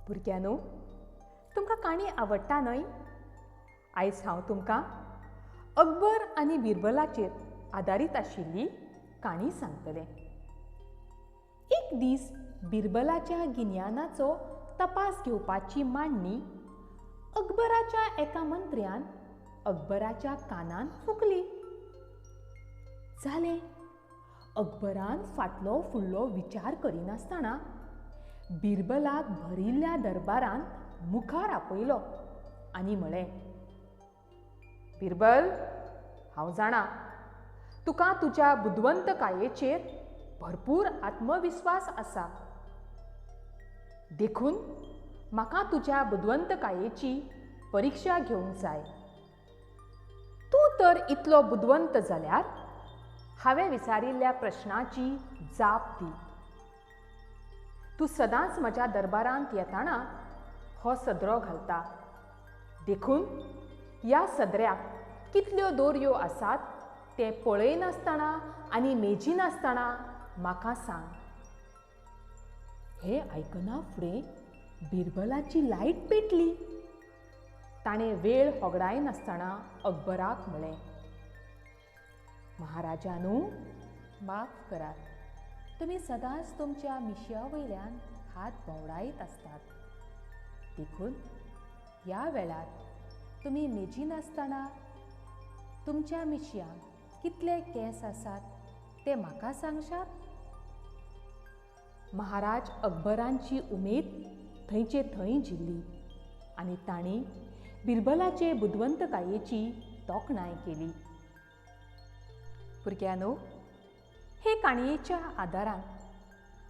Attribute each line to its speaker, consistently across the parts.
Speaker 1: भुरग्यांनो, तुमकां काणी आवडटा न्हय? आयज हांव तुमकां अकबर आनी बिरबलाचेर आदारीत आशिल्ली काणी सांगतलें. एक दीस बिरबलाच्या गिन्यानाचो तपास घेवपाची मांडणी अकबराच्या एका मंत्र्यान अकबराच्या कानान फुकली. जालें. अकबरान फाटलो फुडलो विचार करिनासतना बिरबलाक भरिल्ल्या दरबारांत मुखार आपयलो आनी म्हळें, बिरबल, हांव जाणां तुका तुज्या बुदवंतकायेचेर भरपूर आत्मविस्वास आसा. देखून म्हाका तुज्या बुदवंतकायेची परिक्षा घेवंक जाय. तूं तर इतलो बुदवंत जाल्यार हांवें विचारिल्ल्या प्रश्नाची जाप दी. तूं सदांच म्हज्या दरबारांत येताना हो सदरो घालता. देखून ह्या सदऱ्याक कितल्यो दोरयो आसात तें पळयनासतना आनी मेजिनासतना म्हाका सांग. हें आयकना फुडें बिरबलाची लायट पेटली. ताणें वेळ होगडायनासतना अकबराक म्हळें, महाराजानू, माफ करात. तुमी सदांच तुमच्या मिशया वयल्यान हात भोंवडायत आसतात. देखून ह्या वेळार तुमी मेजिनासतना तुमच्या मिशयांक कितले केंस आसात ते म्हाका सांगशात? महाराज अकबरांची उमेद थंयचे थंय जिल्ली आनी तांणी बिरबलाचे बुदवंतकायेची तोखणाय केली. भुरग्यांनो, हे काणयेच्या आदारान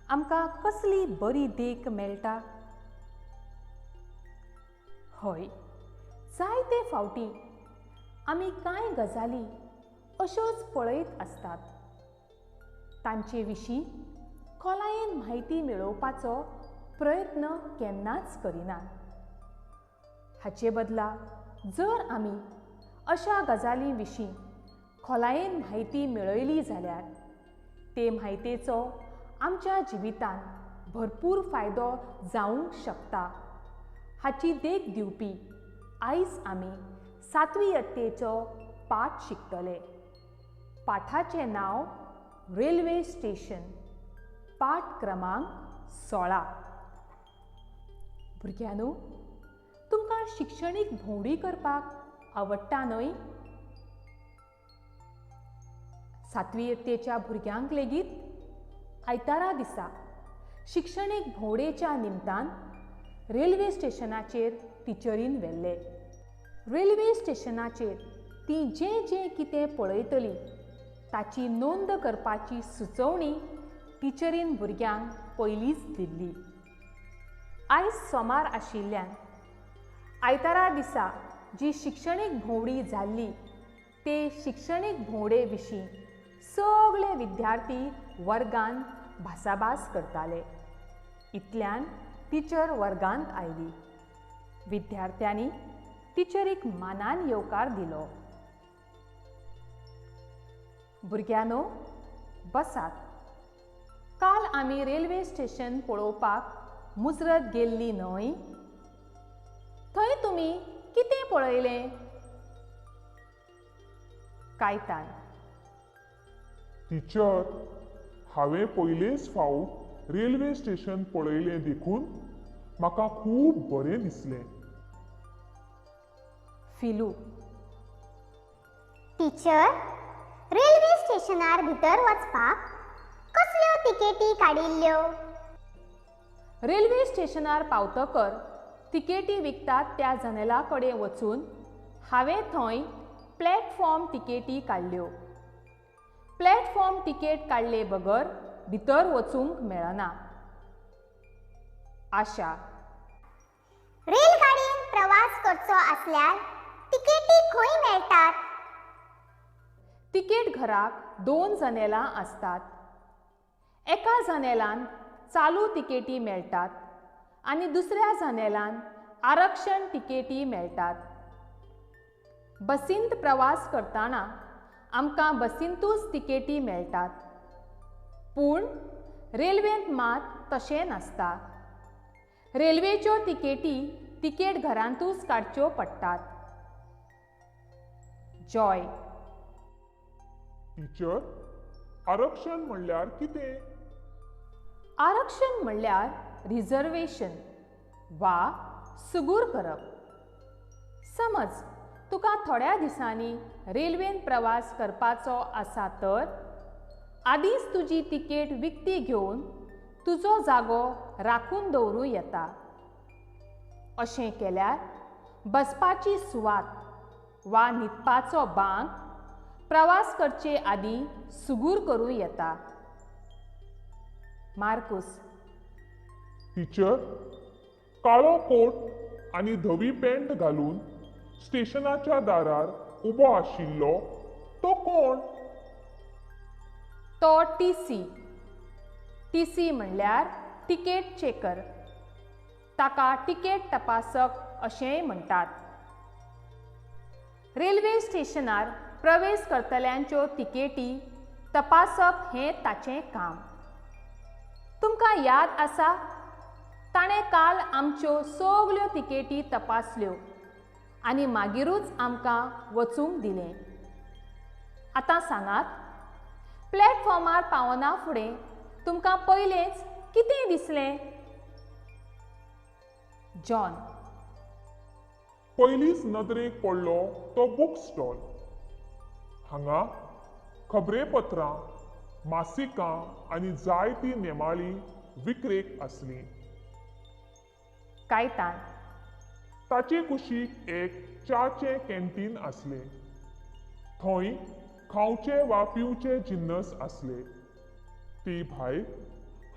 Speaker 1: आमकां कसली बरी देख मेळटा? हय, जायते फावटी आमी कांय गजाली अश्योच पळयत आसतात. तांचे विशीं खोलायेन म्हायती मेळोवपाचो प्रयत्न केन्नाच करिनात. हाचे बदला जर आमी अशा गजालीं विशीं खोलायेन म्हायती मेळयली जाल्यार ते म्हायतेचो आमच्या जिवितांत भरपूर फायदो जावंक शकता. हाची देख दिवपी आयज आमी 7वी इयत्तेचो पाठ शिकतले. पाठाचें नांव रेल्वे स्टेशन. पाठ क्रमांक 16. भुरग्यांनो, तुमकां शिक्षणीक भोंवडी करपाक आवडटा न्हय? 7वी इयत्तेच्या भुरग्यांक लेगीत आयतारा दिसा शिक्षणीक भोंवडेच्या निमतान रेल्वे स्टेशनाचेर टिचरीन व्हेल्ले. रेल्वे स्टेशनाचेर ती जें कितें पळयतली ताची नोंद करपाची सुचोवणी टिचरीन भुरग्यांक पयलींच दिल्ली. आयज सोमार आशिल्ल्यान आयतारा दिसा जी शिक्षणीक भोंवडी जाल्ली ते शिक्षणीक भोंवडे विशीं सगळे विद्यार्थी वर्गांत भासाभास करताले. इतल्यान टिचर वर्गांत आयली. विद्यार्थ्यांनी टिचरीक मानान येवकार दिलो. भुरग्यांनो, बसात. काल आमी रेल्वे स्टेशन पळोवपाक मुजरत गेल्लीं न्हय? थंय तुमी कितें पळयलें? कायतान:
Speaker 2: टिचर, हांवें पयलेच फावट रेल्वे स्टेशन पळयलें देखून म्हाका खूब बरें दिसलें.
Speaker 1: फिलू:
Speaker 3: टिचर, रेल्वे स्टेशनार भितर वचपाक कसल्यो तिकेटी काडिल्ल्यो?
Speaker 1: रेल्वे स्टेशनार पावतकर तिकेटी विकतात त्या जनेला कडेन वचून हांवें थंय प्लॅटफॉर्म तिकेटी काडल्यो. प्लॅटफॉर्म तिकेट काडले बगर भितर वचूंक मेळना. आशा:
Speaker 3: रेलगाडीन प्रवास करचो आसल्यार तिकेटी खंय मेळटात?
Speaker 1: तिकेट घराक 2 जनेलां आसतात. एका जनेलान चालू तिकेटी मेळटात आनी दुसऱ्या जनेलान आरक्षण तिकेटी मेळटात. बसींत प्रवास करतना आमकां बसींतूच तिकेटी मेळटात. पूण रेल्वेंत मात तशें नासता. रेल्वेच्यो तिकेटी तिकेट घरांतूच काडच्यो पडटात. जॉय.
Speaker 2: टिचर, आरक्षण म्हणल्यार कितें?
Speaker 1: आरक्षण म्हणल्यार रिझर्वेशन वा सुगूर करप. समज तुका थोड्या दिसांनी रेल्वेन प्रवास करपाचो आसा तर आदींच तुजी तिकेट विकती घेवन तुजो जागो राखून दवरूं येता. अशें केल्यार बसपाची सुवात वा न्हिदपाचो बांक प्रवास करचे आदीं सुगूर करूं येता. मार्कुस.
Speaker 2: टिचर, काळो कोट आनी धवी पॅन्ट घालून स्टेशनाच्या दारार उबो आशिल्लो तो कोण?
Speaker 1: तो टीसी. टीसी म्हणल्यार तिकेट चेकर. ताका तिकेट तपासक अशेंय म्हणटात. रेल्वे स्टेशनार प्रवेश करतल्यांच्यो तिकेटी तपासप हें ताचें काम. तुमकां याद आसा, ताणें काल आमच्यो सगल्यो तिकेटी तपासल्यो आनी मागीरूच आमकां वचूंक दिलें. आतां सांगात, प्लॅटफॉर्मार पावना फुडें तुमकां पयलेंच कितें दिसलें? जॉन.
Speaker 2: पयलींच नदरेक पडलो तो बूक स्टॉल. हांगा खबरेपत्रां, मासिकां आनी जायतीं नेमाळीं विक्रेक आसलीं.
Speaker 1: कायतान.
Speaker 2: ताचे कुशीक एक च्याचें कॅन्टीन आसलें. थंय खावचे वा पिवचे जिन्नस आसले. ते भायर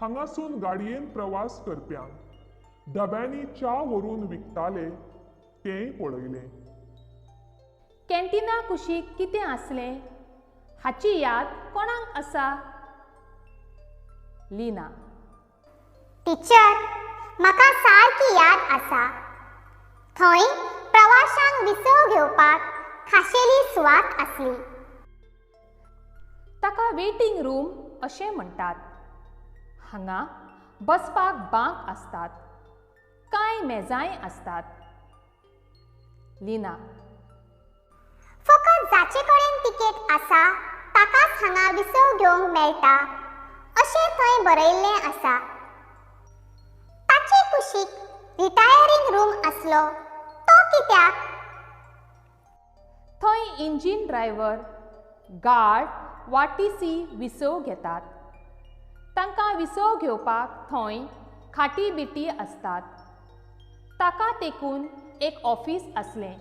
Speaker 2: हांगासून गाडयेन प्रवास करप्यांक डब्यांनी च्या व्हरून विकताले तेंय पळयलें.
Speaker 1: कॅन्टीना कुशीक कितें आसलें हाची याद कोणाक आसा? लीना.
Speaker 3: टिचर, म्हाका सारकी याद आसा. थंय प्रवाशांक विसव घेवपाक खाशेली सुवात आसली.
Speaker 1: ताका वेटिंग रूम अशें म्हणटात. हांगा बसपाक बांक आसतात. कांय मेजांय आसतात. लीना.
Speaker 3: फकत जाचे कडेन तिकेट आसा ताकाच हांगा विसव घेवंक मेळटा अशें थंय बरयल्लें आसा. ताचे कुशीक रिटायरिंग रूम आसलो तो कित्याक?
Speaker 1: थंय इंजीन ड्रायव्हर, गार्ड वा टीसी विसव घेतात. तांकां विसव घेवपाक थंय खाटी बिटी आसतात. ताका तेकून एक ऑफिस आसलें.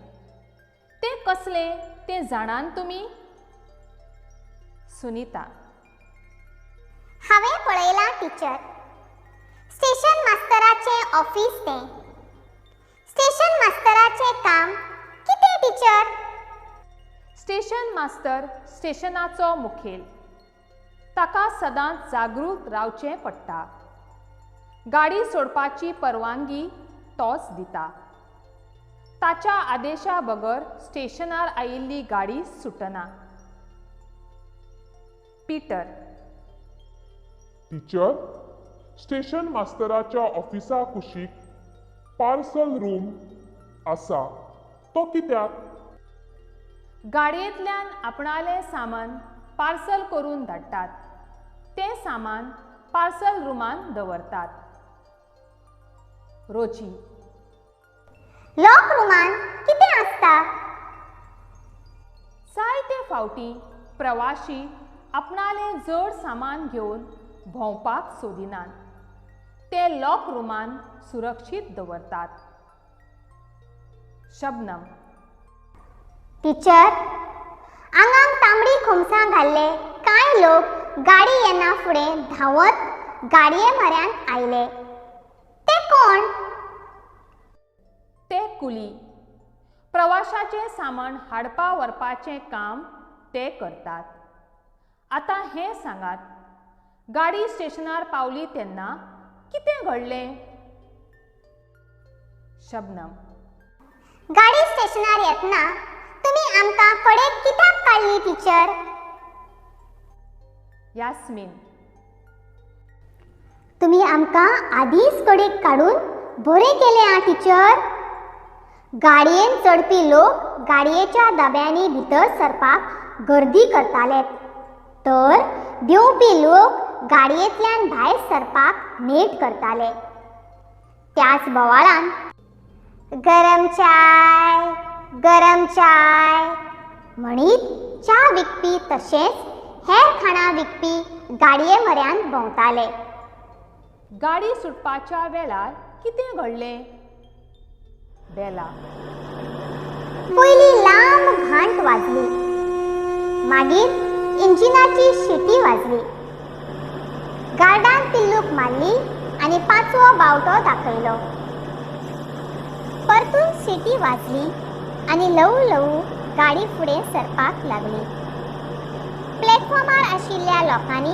Speaker 1: तें कसलें तें जाणान तुमी? सुनीता.
Speaker 3: हांवें पळयलां टिचर. स्टेशन मास्तराचें ऑफिस तें. स्टेशन मास्तराचें काम कितें टिचर?
Speaker 1: स्टेशन मास्तर स्टेशनाचो मुखेल. ताका सदांच जागृत रावचें पडटा. गाडी सोडपाची परवानगी तोच दिता. ताच्या आदेशा बगर स्टेशनार आयिल्ली गाडी सुटना. पीटर.
Speaker 2: टिचर, स्टेशन मास्तराच्या ऑफिसा कुशीक पार्सल रूम आसा तो कित्याक?
Speaker 1: गाडयेंतल्यान आपणालें सामान पार्सल करून धाडटात. तें सामान पार्सल रुमान दवरतात. रोजी.
Speaker 3: लॉक रुमान कितें आसता?
Speaker 1: जायते फावटी प्रवाशी आपणालें जड सामान घेवन भोंवपाक सोदिनात. ते लॉक रुमान सुरक्षीत दवरतात. शबनम.
Speaker 3: टिचर, आंगाक तांबडी खोमसां घाल्ले कांय लोक गाडी येना फुडें धांवत गाडये म्हऱ्यांत आयले. ते कोण?
Speaker 1: ते कुली. प्रवाशाचें सामान हाडपा व्हरपाचें काम ते करतात. आतां हें सांगात, गाडी स्टेशनार पावली तेन्ना कितें घडलें? शबनम.
Speaker 3: गाडी स्टेशनार येतना तुमी आमकां कडेक कित्याक काडली टिचर?
Speaker 1: यास्मीन.
Speaker 3: तुमी आमकां आदींच कडेक काडून बरें केलें आं टिचर. गाडयेन चडपी लोक गाडयेच्या डब्यांनी भितर सरपाक गर्दी करताले, तर देंवपी लोक गाडयेंतल्यान भायर सरपाक नेट करताले. त्याच बोवाळान गरम चाय म्हणीत च्या विकपी तशेंच हेर खाणां विकपी गाडये म्हऱ्यान भोंवताले.
Speaker 1: गाडी सुटपाच्या वेळार कितें घडलें? बेला.
Speaker 3: पयलीं लांब घंट वाजली, मागीर इंजिनाची शिटी वाजली. गार्डान पिल्लूक मारली आनी पांचवो बावटो दाखयलो. परतून शिटी वाजली आनी ल्हवू गाडी फुडें सरपाक लागली. प्लॅटफॉर्मार आशिल्ल्या लोकांनी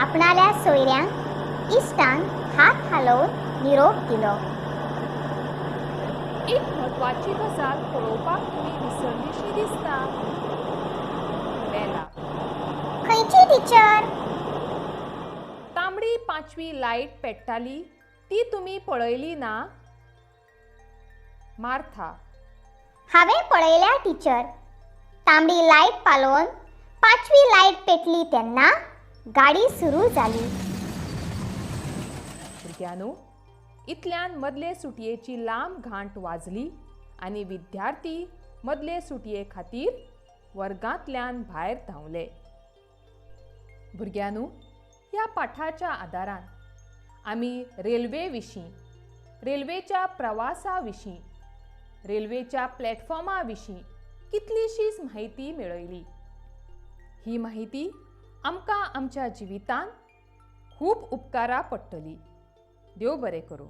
Speaker 3: आपणाल्या सोयऱ्यांक इश्टांक हात हालोवन निरोप दिलो.
Speaker 1: एक म्हत्वाची गजाल पळोवपाक तुमी विसरलीशी दिसता. बेला.
Speaker 3: खंयची टिचर?
Speaker 1: तांबडी 5वी लायट पेट्टाली ती तुमी पळयली ना? मार्था.
Speaker 3: हांवें पळयल्या टिचर. तांबडी लायट पालोवन 5वी लायट पेटली तेन्ना गाडी सुरू जाली.
Speaker 1: भुरग्यांनो, इतल्यान मदले सुटयेची लांब घांट वाजली आनी विद्यार्थी मदले सुटये खातीर वर्गांतल्यान भायर धांवले. भुरग्यांनो, ह्या पाठाच्या आदारान आमी रेल्वे विशीं, रेल्वेच्या प्रवासा विशीं, रेल्वेच्या प्लॅटफॉर्मा विशीं कितलीशीच म्हायती मेळयली. ही माहिती आमकां आमच्या जिवितांत खूब उपकारा पडटली. देव बरें करूं.